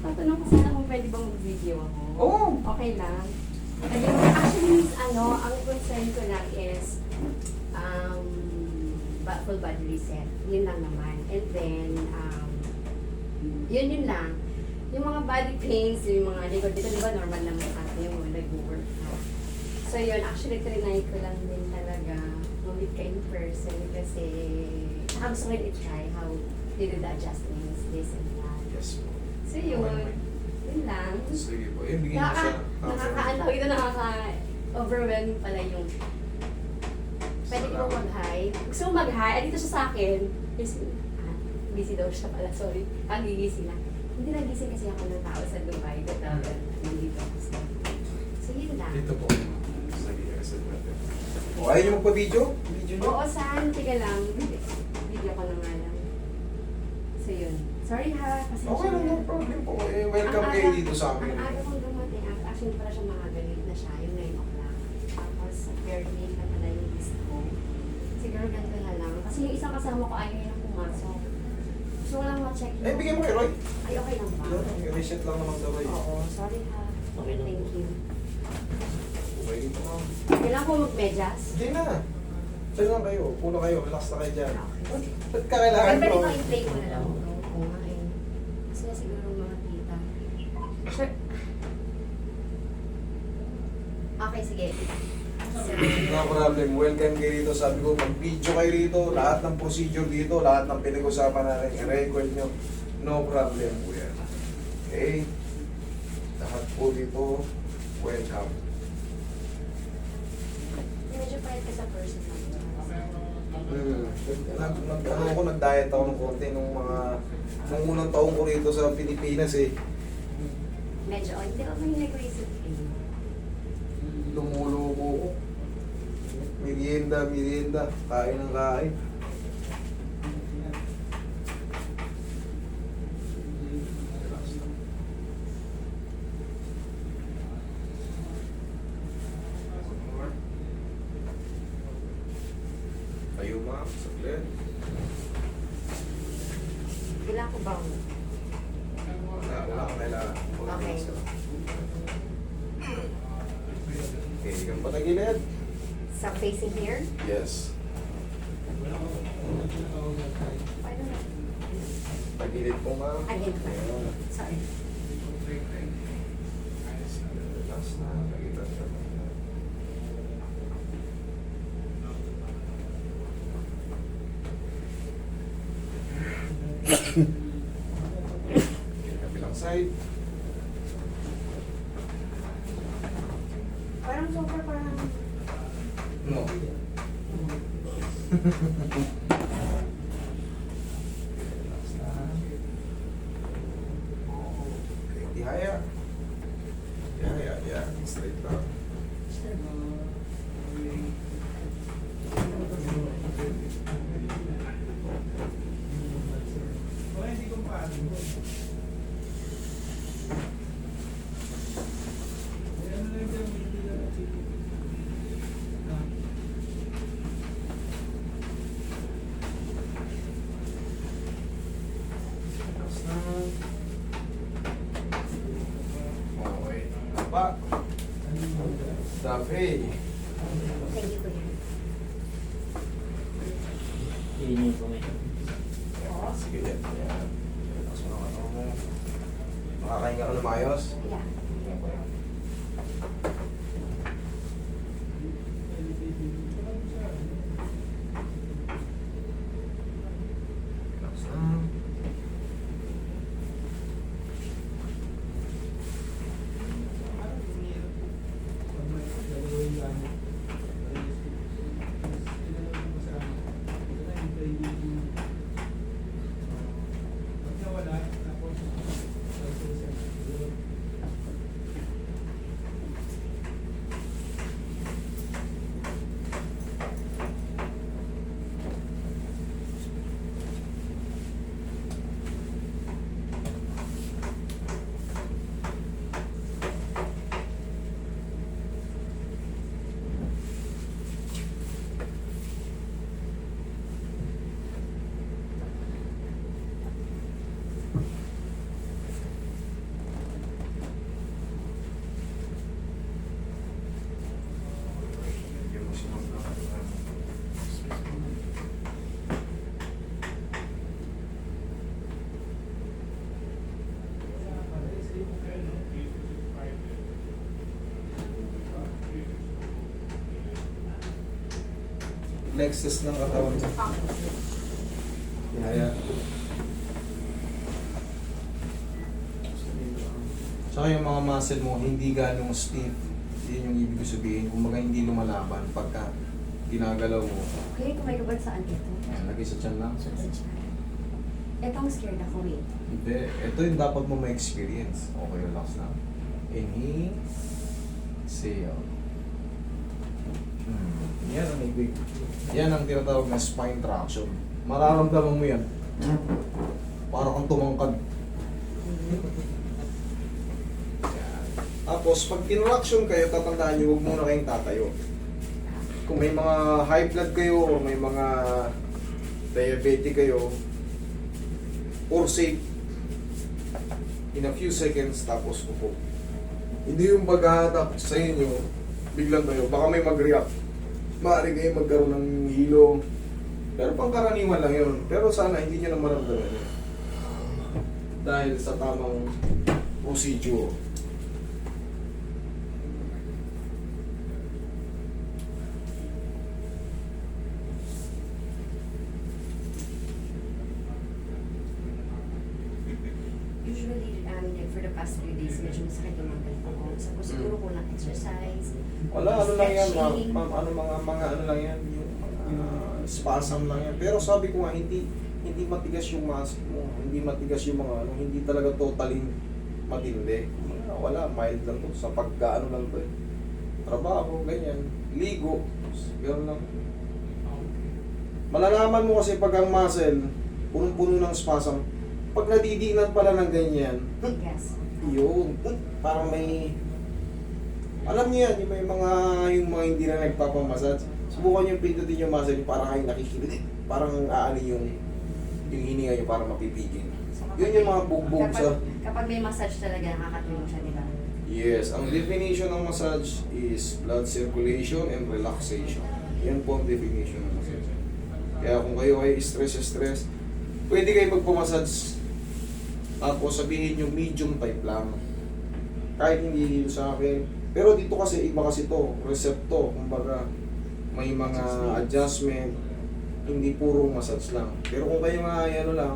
Tatanong ko sana kung pwede bang mag-video ako. Oo. Okay lang. Actually, ang concern ko lang is full body reset. Yun lang naman. And then, yun lang. Yung mga body pains, yung mga likod dito, di ba normal lang sa atin yung mga nag-work na. So yun, actually, trinay ko lang din talaga mag-meet ka in person kasi gusto ko rin i-try how they do the adjustments, this and that. Yes po. So yun, yun lang. Sige po. Bigyan mo siya. Nakaka-overwhelming pala yung pwede ko mag-hi. Gusto mo mag-hi? Dito siya sa akin. Busy daw siya pala, sorry. Gigising na. Hindi nagising kasi ako ng tao sa Dubai. Nandito ako sa. So yun lang. Dito po. Sige, reset natin. O, ayaw niyo magpa-video? Video niyo? Oo, saan? Tiga lang. Video ko na nga lang. So yun. Sorry ha. Okay lang, no problem po. Welcome kayo dito sa amin. Ang aga kong dumating. Actually, para siya mga galit na siya. Yung 9 o'clock. Tapos, very late na pala yung list ko. Siguro ganito na lang. Kasi yung isang kasama ko ayaw niya pumasok. Gusto ko lang ma-check. Bigyan mo kay Roy. Ay, okay lang ba? I-reset lang naman daw kayo. Oo, sorry ha. Okay, thank you. Okay dito na. Kailangan ko mag-medyas? Hindi na. Diyan lang kayo. Puno kayo. Relax na kayo dyan. Okay. Ba't ka kailangan Pwede ko? ko i-play mo na lang. Oo nga eh. Kasi siguro mga tita. Sure. Okay, sige. No problem. Welcome kayo dito. Sabi ko, mag-video kayo dito. Lahat ng procedure dito, lahat ng pinag-usapan natin, i-record nyo. No problem po yan. Okay? Lahat po dito, welcome. Medyo pahit ka sa personal. Nag-diet ako ng konti nung unang taong ko rito sa Pilipinas eh. Medyo, hindi ako may nag-recent eh. Lumulo ko. Merienda, kain ng kain. Tayo ma'am, saglit. Kailangan ko ba? Wala kang kailangan. Okay. Okay, kang patagilid. Sa facing here? Yes. Paano na? Tagilid po ma'am. Again. Ayan. Sorry. Relax na. Tagilid ka. Kabilang side. Parang super parang... No. Relax na. Okay, tihaya. Tihaya. Straight lang. Okay. Pa. Dafe. Thank you, kuya. Yun yung information. Sige yan. Ayan. Relax mo lang ano mo. Makakahinga ka na maayos. Yeah. Relax lang. plexus ng katawan mo. Kaya. Tsaka yung mga muscle mo, hindi ganong stiff. Yun yung ibig sabihin. Kung hindi lumalaban pagka ginagalaw mo. Kaya kumailubad saan ito? Ayan, lagay sa tiyan lang. Ito ang scared ako eh. Hindi. Ito yung dapat mo ma-experience. Okay, relax lang. Inhale. Exhale. Yan ang ibig. Yan ang tinatawag na spine traction. Mararamdaman mo yan. Para kang tumangkad. Yan. Tapos, pag tinraction kayo, tatandaan nyo, huwag muna kayong tatayo. Kung may mga high blood kayo o may mga diabetic kayo, or safe, in a few seconds, tapos upo. Hindi yung paghahatap sa inyo, biglang kayo, baka may mag-react. Maaari kayo magkaroon ng hilo. Pero pangkaraniwan lang yun. Pero sana hindi nyo na maramdaman yun. Dahil sa tamang procedure. Usually, like for the past few days, medyo masakit yung mga ganito ko. So, kung siguro ko ng exercise, Wala, ano lang yan, ma'am. stretching. Ma'am, ano mga ano lang yan, yung mga spasm lang yan. Pero sabi ko nga, hindi matigas yung muscle mo, hindi matigas yung mga ano, hindi talaga totally matindi. Wala, mild lang to, sa pagkaano lang to eh. Trabaho, ganyan, ligo, gano'n lang. Malalaman mo kasi pag ang muscle, punong-puno ng spasm, pag nadidiinan pala ng ganyan, Yes. yun, parang may... Alam niyo yan, yung mga hindi na nagpapamassage. Subukan niyo pindutin yung muscle, parang kayo nakikinig. Parang aano yung hininga niyo para mapipigil. Yun yung mga bugbog sa... Kapag may massage talaga, nakakatulong siya, di ba? Yes, ang definition ng massage is blood circulation and relaxation. Yan po ang definition ng massage. Kaya kung kayo ay stress, pwede kayo magpamassage. Tapos sabihin yung medium type lang. Kahit hindi dito sa akin. Pero dito kasi iba kasi to, recept to. Kumbaga may mga adjustment, hindi purong massage lang. Pero kung kayo nga ano lang,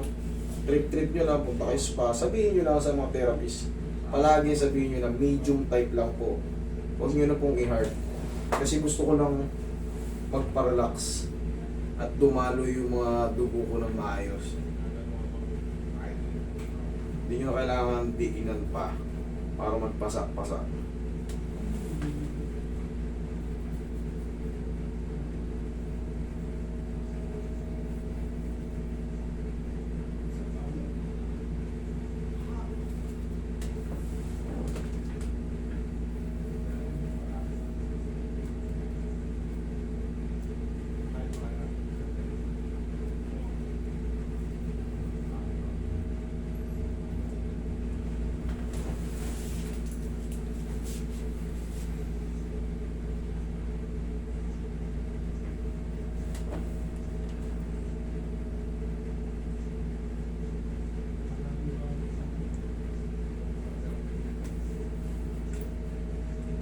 trip nyo lang, punta kayo spa, sabihin nyo lang sa mga therapist. Palagi sabihin nyo lang, medium type lang po. Huwag nyo na pong i-hard. Kasi gusto ko lang magpa-relax at dumalo yung mga dugo ko ng maayos. Hindi nyo kailangan diinan pa para magpasa-pasa.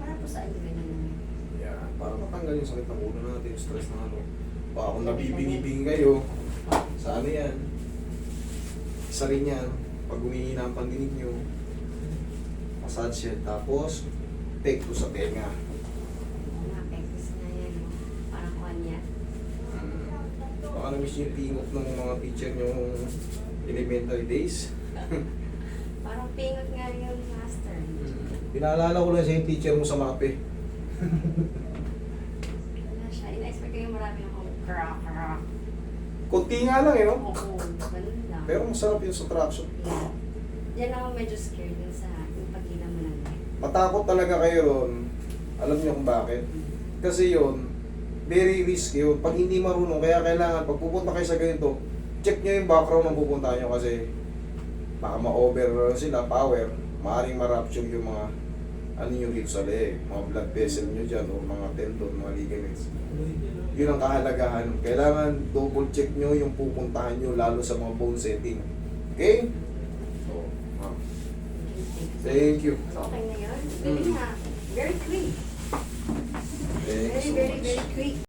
Para po saan yung ganyan naman? Yan, para matanggal yung sakit ng ulo natin, yung stress na ano. Baka kung nabibingi-bingi kayo, sa ano yan, isa rin yan, pag humihina ang pandinig nyo, massage yan, tapos take to sa tenga. Mga pekis na yan, no? Parang kanya. Baka na-miss nyo yung pingot ng mga teacher nyo elementary days. Parang pingot nga yung master. Pinaalala ko lang sa yung teacher mo sa MAPE. Wala siya. In-expect ko yung marami akong kara. Kunti nga lang eh, no? Oo, ganun lang. Pero masarap yung sa traction. Yeah. Yan ako medyo scared yun sa yung pag-ina mo lang. Matakot talaga kayo ron. Alam niyo kung bakit? Kasi yun, very risky yun. Pag hindi marunong, kaya kailangan, pag pupunta kayo sa ganito, check nyo yung background ng pupuntahan nyo kasi baka ma-over sila, power, maaaring ma-rupture yung mga ano yung ribs sa leg, mga blood vessel nyo dyan, o mga tendon, mga ligaments. Yun ang kahalagahan. Kailangan double check nyo yung pupuntahan nyo, lalo sa mga bone setting. Okay? So, thank you. So, okay na yun. Galing ha. Very quick. Thank you Very, so very, much. very quick.